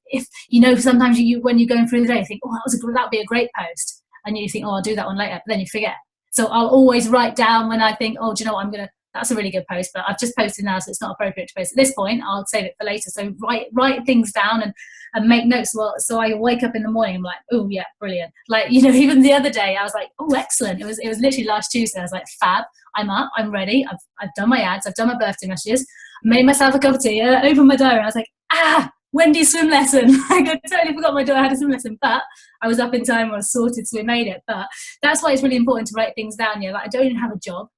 if, you know, sometimes when you're going through the day, you think, oh, that'd be a great post. And you think, oh, I'll do that one later. But then you forget. So I'll always write down when I think, oh, do you know what, that's a really good post, but I've just posted now, so it's not appropriate to post at this point. I'll save it for later. So write things down and make notes. Well, so I wake up in the morning, I'm like, oh yeah, brilliant. Like, you know, even the other day I was like, oh, excellent. It was literally last Tuesday. I was like, fab, I'm up, I'm ready. I've done my ads, I've done my birthday messages, made myself a cup of tea, opened my diary, and I was like, Wendy's swim lesson. I totally forgot my daughter had a swim lesson, but I was up in time, I was sorted, so we made it. But that's why it's really important to write things down. Yeah, like I don't even have a job.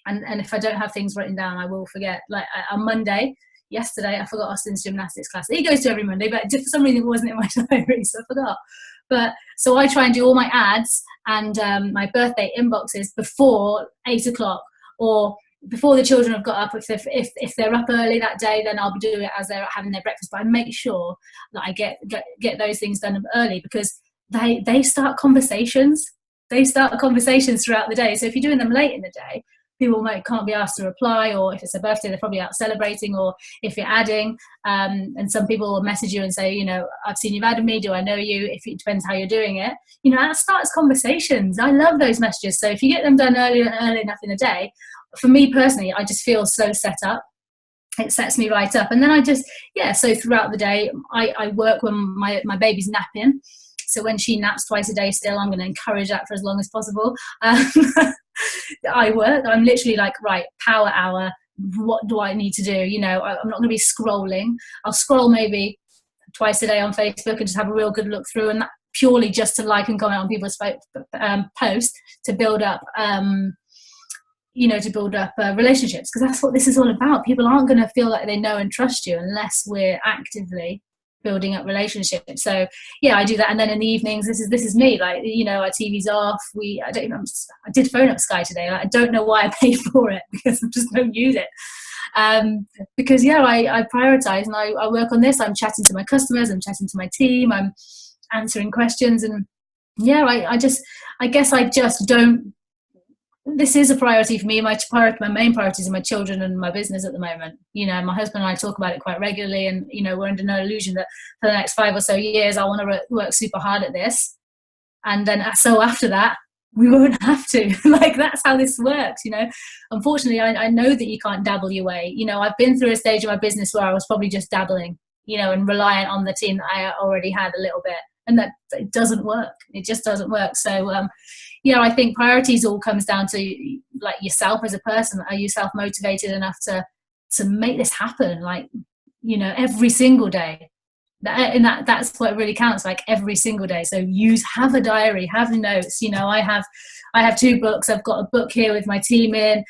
And if I don't have things written down, I will forget. Like on Monday, yesterday, I forgot Austin's gymnastics class. He goes to every Monday, but for some reason it wasn't in my diary, so I forgot. But so I try and do all my ads and my birthday inboxes before 8 o'clock or before the children have got up. If they're up early that day, then I'll be doing it as they're having their breakfast. But I make sure that I get those things done early, because they start conversations. They start conversations throughout the day. So if you're doing them late in the day, people can't be asked to reply, or if it's a birthday, they're probably out celebrating, or if you're adding, and some people will message you and say, you know, I've seen you've added me, do I know you? If it depends how you're doing it, you know, that starts conversations. I love those messages. So if you get them done early enough in the day, for me personally, I just feel so set up. It sets me right up. And then so throughout the day, I work when my baby's napping. So when she naps twice a day still, I'm going to encourage that for as long as possible. I work. I'm literally like, right, power hour. What do I need to do? You know, I'm not going to be scrolling. I'll scroll maybe twice a day on Facebook and just have a real good look through, and that purely just to like and comment on people's posts to build up, relationships, because that's what this is all about. People aren't going to feel like they know and trust you unless we're actively building up relationships. So yeah, I do that. And then in the evenings, this is me, like, you know, our TV's off. I did phone up Sky today. I don't know why I paid for it, because I just don't use it. Because yeah, I prioritize and I work on this. I'm chatting to my customers, I'm chatting to my team, I'm answering questions, and yeah, I guess I just don't, this is a priority for me. My main priorities are my children and my business at the moment. You know, my husband and I talk about it quite regularly, and you know, we're under no illusion that for the next 5 or so years I want to work super hard at this, and then so after that we won't have to. Like, that's how this works, you know. Unfortunately, I know that you can't dabble your way. You know, I've been through a stage of my business where I was probably just dabbling, you know, and reliant on the team that I already had a little bit, and that it doesn't work. It just doesn't work. So yeah, I think priorities all comes down to like yourself as a person. Are you self motivated enough to make this happen? Like, you know, every single day. That's what really counts, like every single day. So have a diary, have notes. You know, I have 2 books. I've got a book here with my team in,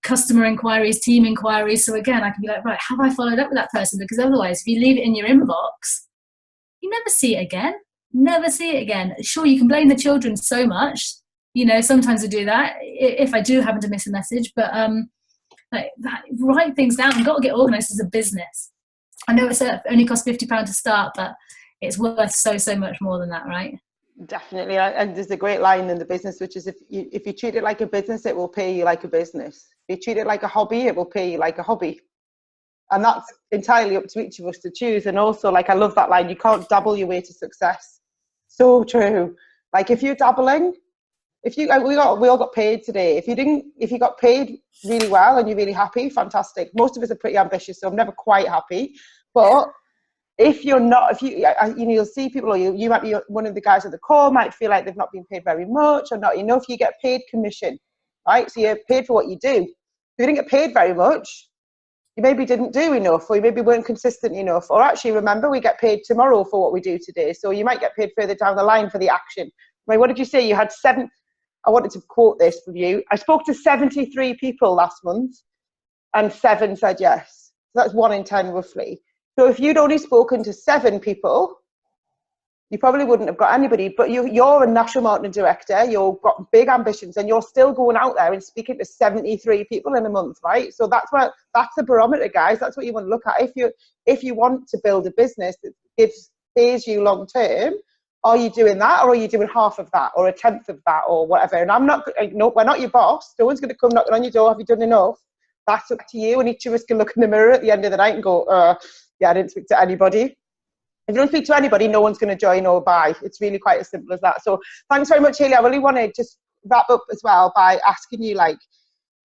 customer inquiries, team inquiries. So again, I can be like, right, have I followed up with that person? Because otherwise, if you leave it in your inbox, you never see it again. Never see it again. Sure, you can blame the children so much. You know, sometimes I do that if I do happen to miss a message. But like write things down. You've got to get organised as a business. I know it only costs £50 to start, but it's worth so much more than that, right? Definitely. And there's a great line in the business, which is if you treat it like a business, it will pay you like a business. If you treat it like a hobby, it will pay you like a hobby. And that's entirely up to each of us to choose. And also, like, I love that line, you can't dabble your way to success. So true. Like, if you're dabbling, we all got paid today. If you got paid really well and you're really happy, fantastic. Most of us are pretty ambitious, so I'm never quite happy. But if you're not, you'll see people, or you might be one of the guys at the call might feel like they've not been paid very much or not enough. You get paid commission, right? So you're paid for what you do. If you didn't get paid very much, you maybe didn't do enough, or you maybe weren't consistent enough. Or actually, remember, we get paid tomorrow for what we do today. So you might get paid further down the line for the action. I mean, what did you say? You had 7. I wanted to quote this from you. I spoke to 73 people last month and 7 said yes. So that's 1 in 10 roughly. So if you'd only spoken to 7 people, you probably wouldn't have got anybody. But you're a national marketing director, you've got big ambitions, and you're still going out there and speaking to 73 people in a month, right? So that's the barometer, guys. That's what you want to look at. If you want to build a business that pays you long term, are you doing that, or are you doing half of that, or a tenth of that, or whatever? And we're not your boss. No one's going to come knocking on your door. Have you done enough? That's up to you. And each of us can look in the mirror at the end of the night and go, yeah, I didn't speak to anybody. If you don't speak to anybody, no one's going to join or buy. It's really quite as simple as that. So thanks very much, Hayley. I really want to just wrap up as well by asking you, like,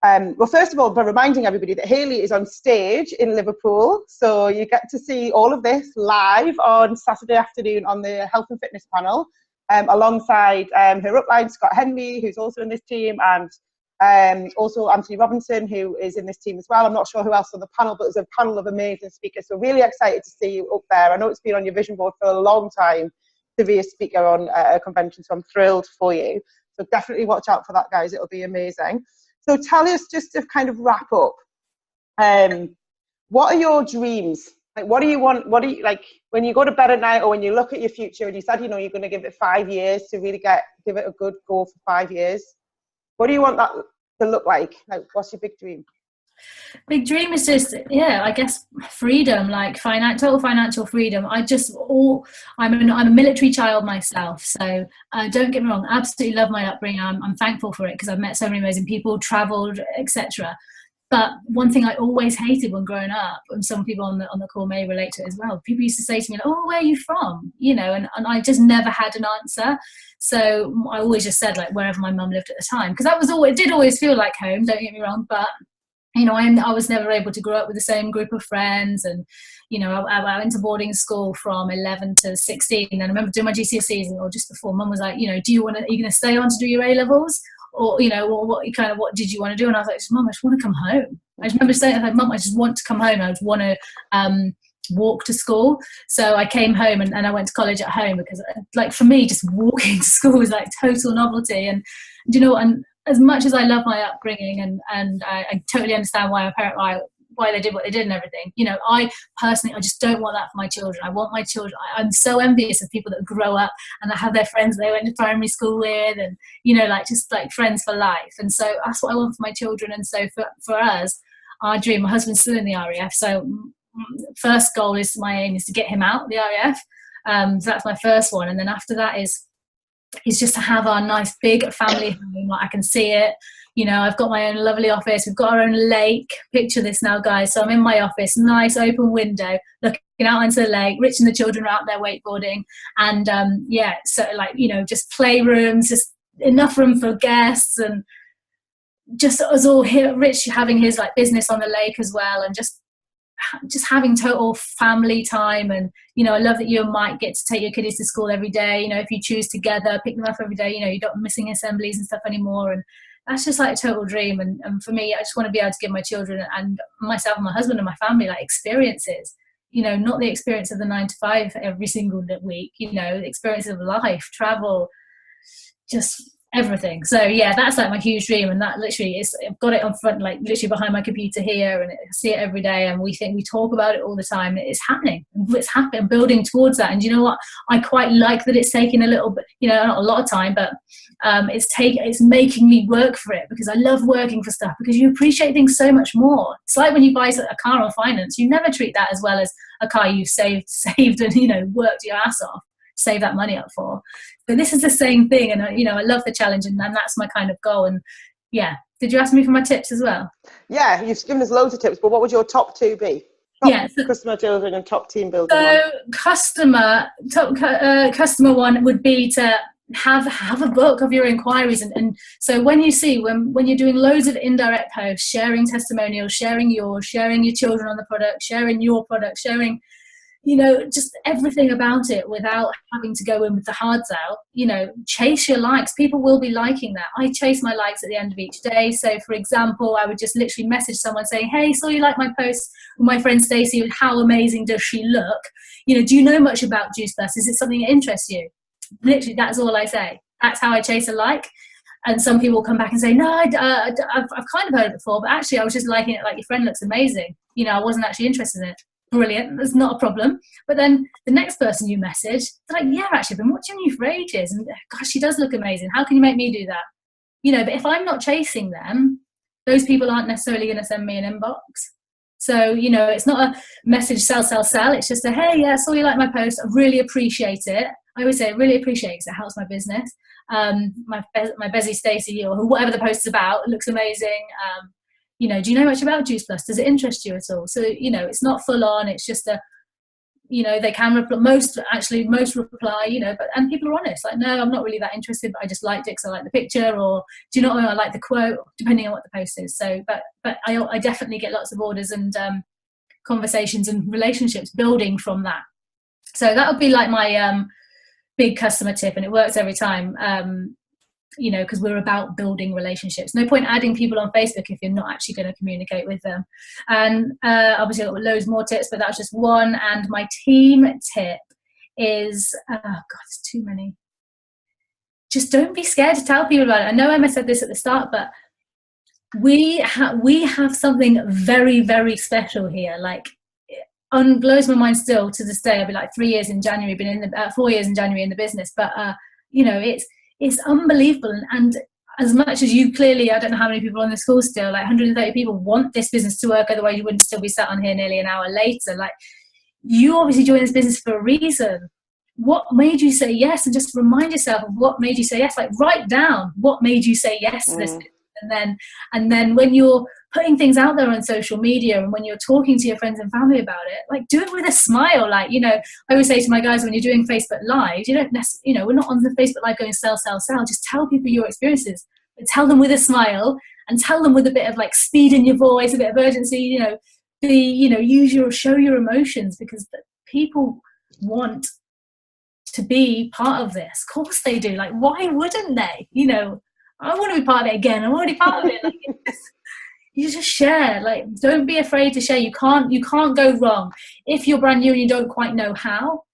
well, first of all, by reminding everybody that Hayley is on stage in Liverpool. So you get to see all of this live on Saturday afternoon on the Health and Fitness panel, alongside her upline, Scott Henry, who's also in this team, and also Anthony Robinson, who is in this team as well. I'm not sure who else on the panel, but there's a panel of amazing speakers. So really excited to see you up there. I know it's been on your vision board for a long time to be a speaker on a convention, so I'm thrilled for you. So definitely watch out for that, guys. It'll be amazing. So tell us, just to kind of wrap up, what are your dreams? Like, what do you want? What do you like when you go to bed at night, or when you look at your future and you said, you know, you're going to give it 5 years to really give it a good go for 5 years? What do you want that to look like? Like, what's your big dream? Big dream is just, yeah, I guess freedom, like total financial freedom. I'm a military child myself, so don't get me wrong, absolutely love my upbringing. I'm thankful for it because I've met so many amazing people, travelled, etc. But one thing I always hated when growing up, and some people on the call may relate to it as well, people used to say to me, like, oh, where are you from? You know, and I just never had an answer. So I always just said, like, wherever my mum lived at the time, because it did always feel like home, don't get me wrong, but you know, I was never able to grow up with the same group of friends. And, you know, I went to boarding school from 11 to 16. And I remember doing my GCSEs, or just before, mum was like, you know, are you going to stay on to do your A-levels? Or, you know, what did you want to do? And I was like, Mum, I just want to come home. I just remember saying, like, Mum, I just want to come home. I just want to walk to school. So I came home and I went to college at home, because, like, for me, just walking to school was like total novelty. And, you know, and as much as I love my upbringing and I totally understand why why they did what they did and everything, you know, I personally, I just don't want that for my children. I want my children, I'm so envious of people that grow up and they have their friends they went to primary school with, and, you know, like, just like friends for life. And so that's what I want for my children. And so for us, our dream, my husband's still in the RAF, so first goal is, my aim is to get him out of the RAF. So that's my first one. And then after that is is just to have our nice big family home. Like I can see it. You know, I've got my own lovely office. We've got our own lake. Picture this now, guys. So I'm in my office, nice open window, looking out into the lake. Rich and the children are out there wakeboarding. And yeah, so like, you know, just playrooms, just enough room for guests, and just us all here, Rich having his like business on the lake as well, and just having total family time. And you know, I love that you might get to take your kiddies to school every day, you know, if you choose together, pick them up every day, you know, you're not missing assemblies and stuff anymore. And that's just like a total dream. And for me, I just want to be able to give my children and myself and my husband and my family like experiences, you know, not the experience of the 9 to 5 every single week, you know, the experience of life, travel, just everything. So yeah, that's like my huge dream. And that literally is, I've got it on front, like literally behind my computer here, and I see it every day. And we talk about it all the time. It's happening. It's happening, building towards that. And you know what? I quite like that it's taking a little bit, you know, not a lot of time, but it's making me work for it, because I love working for stuff, because you appreciate things so much more. It's like when you buy a car on finance, you never treat that as well as a car you've saved and, you know, worked your ass off, save that money up for. But this is the same thing. And you know, I love the challenge, and that's my kind of goal. And yeah, did you ask me for my tips as well? Yeah, you've given us loads of tips, but what would your top 2 be? So customer building and top team building. So customer one would be to have a book of your inquiries. And so when you see, when you're doing loads of indirect posts, sharing testimonials, sharing your children on the product, sharing your product, sharing, you know, just everything about it without having to go in with the hard sell, you know, chase your likes. People will be liking that. I chase my likes at the end of each day. So for example, I would just literally message someone saying, hey, saw you like my post with my friend Stacey, how amazing does she look? You know, do you know much about Juice Plus? Is it something that interests you? Literally, that's all I say. That's how I chase a like. And some people come back and say, no, I've kind of heard it before, but actually I was just liking it, like your friend looks amazing. You know, I wasn't actually interested in it. Brilliant, that's not a problem. But then the next person you message, they're like, yeah, actually, I've been watching you for ages, and gosh, she does look amazing. How can you make me do that? You know, but if I'm not chasing them, those people aren't necessarily going to send me an inbox. So, you know, it's not a message, sell. It's just a, hey, yeah, I saw you like my post. I really appreciate it. I always say I really appreciate it because it helps my business. My Bezzy Stacey, or whatever the post is about, it looks amazing. You know, do you know much about Juice Plus? Does it interest you at all? So, you know, it's not full on. It's just a, you know, they can reply, most reply, you know, and people are honest. Like, no, I'm not really that interested, but I just liked it because I like the picture, or do you know what I like the quote, depending on what the post is. So, but I definitely get lots of orders and conversations and relationships building from that. So that would be like my big customer tip, and it works every time. You know, because we're about building relationships. No point adding people on Facebook if you're not actually going to communicate with them. And obviously I've got loads more tips, but that's just one. And my team tip is, oh God, there's too many. Just don't be scared to tell people about it. I know Emma said this at the start, but we have something very, very special here. Like, it blows my mind still to this day. I'll be like 4 years in January in the business, but you know, it's unbelievable. And as much as you clearly, I don't know how many people on this call still, like 130 people want this business to work, otherwise you wouldn't still be sat on here nearly an hour later. Like, you obviously joined this business for a reason. What made you say yes? And just remind yourself of what made you say yes. Like, write down what made you say yes to this business. And then when you're putting things out there on social media, and when you're talking to your friends and family about it, like, do it with a smile. Like, you know, I always say to my guys, when you're doing Facebook Live, you don't necessarily, you know, we're not on the Facebook Live going sell. Just tell people your experiences, but tell them with a smile, and tell them with a bit of like speed in your voice, a bit of urgency, you know, show your emotions, because people want to be part of this. Of course they do. Like, why wouldn't they? You know, I want to be part of it again. I'm already part of it. Like, you just share. Like, don't be afraid to share. You can't go wrong. If you're brand new and you don't quite know how,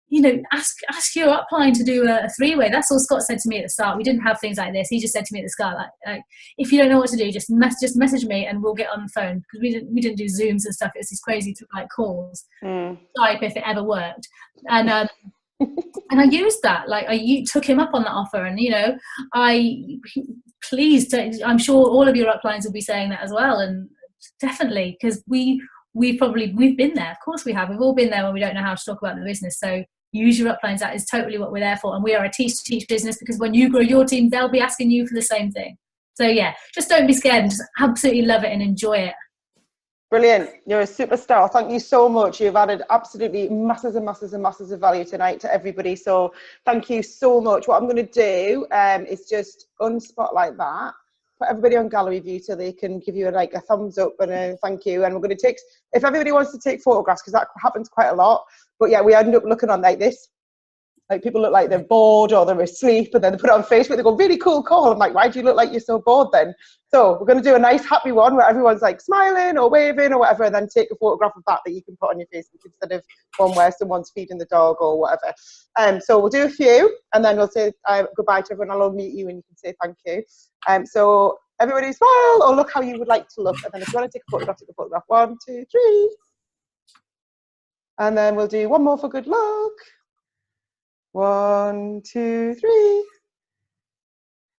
you know, ask your upline to do a 3-way. That's all Scott said to me at the start. We didn't have things like this. He just said to me at the start, like if you don't know what to do, just message me and we'll get on the phone, because we didn't do Zooms and stuff. It's these crazy like calls, Skype if it ever worked, and and I used that. Like, I took him up on that offer, and you know, I'm sure all of your uplines will be saying that as well, and definitely, because we've been there. Of course we have. We've all been there when we don't know how to talk about the business. So use your uplines. That is totally what we're there for. And we are a teach-to-teach business, because when you grow your team, they'll be asking you for the same thing. So yeah, just don't be scared and just absolutely love it and enjoy it. Brilliant. You're a superstar. Thank you so much. You've added absolutely masses and masses and masses of value tonight to everybody. So thank you so much. What I'm going to do is just unspotlight that, put everybody on gallery view so they can give you a thumbs up and a thank you. And we're going to take, if everybody wants to take photographs, because that happens quite a lot. But yeah, we end up looking on like this. Like, people look like they're bored or they're asleep, and then they put it on Facebook, they go, really cool call. I'm like, why do you look like you're so bored then? So we're going to do a nice happy one where everyone's like smiling or waving or whatever, and then take a photograph of that you can put on your Facebook instead of one where someone's feeding the dog or whatever. So we'll do a few, and then we'll say goodbye to everyone. I'll unmute you and you can say thank you. So everybody smile or look how you would like to look. And then if you want to take a photograph, take a photograph. 1, 2, 3. And then we'll do one more for good luck. 1, 2, 3.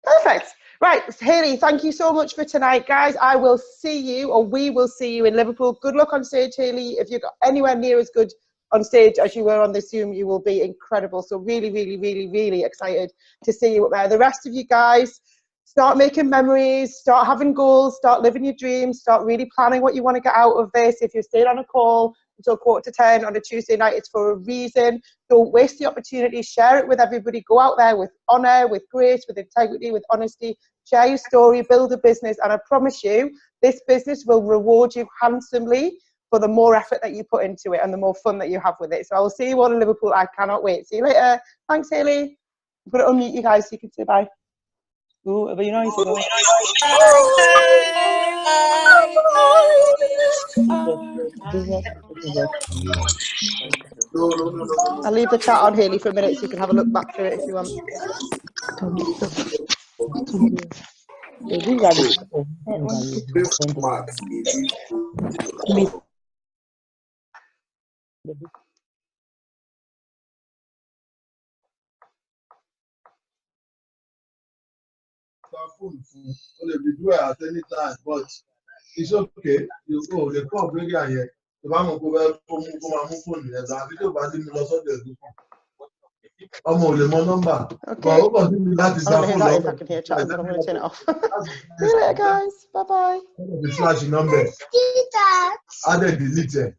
Perfect. Right, Hayley, thank you so much for tonight, guys. I will see you, or we will see you in Liverpool. Good luck on stage, Hayley. If you're anywhere near as good on stage as you were on the Zoom, you will be incredible. So really, really, really, really excited to see you up there. The rest of you guys, start making memories, start having goals, start living your dreams, start really planning what you want to get out of this. If you're staying on a call until 9:45 on a Tuesday night, it's for a reason. Don't waste the opportunity. Share it with everybody. Go out there with honour, with grace, with integrity, with honesty. Share your story, build a business, and I promise you, this business will reward you handsomely for the more effort that you put into it and the more fun that you have with it. So I will see you all in Liverpool. I cannot wait. See you later. Thanks, Hayley. I'm going to unmute you guys so you can say bye. Ooh, are you noisy? I'll leave the chat on, Hayley, for a minute so you can have a look back through it if you want. Do it at any time, but it's okay. You go, they come bring you here. The man will go back home, go and move phone. There's a video by the middle of the number. Okay. I'm going to hear that if I can hear chat, but I'm going to turn it off. See you later, guys. Bye bye. The slash number. Added deleted.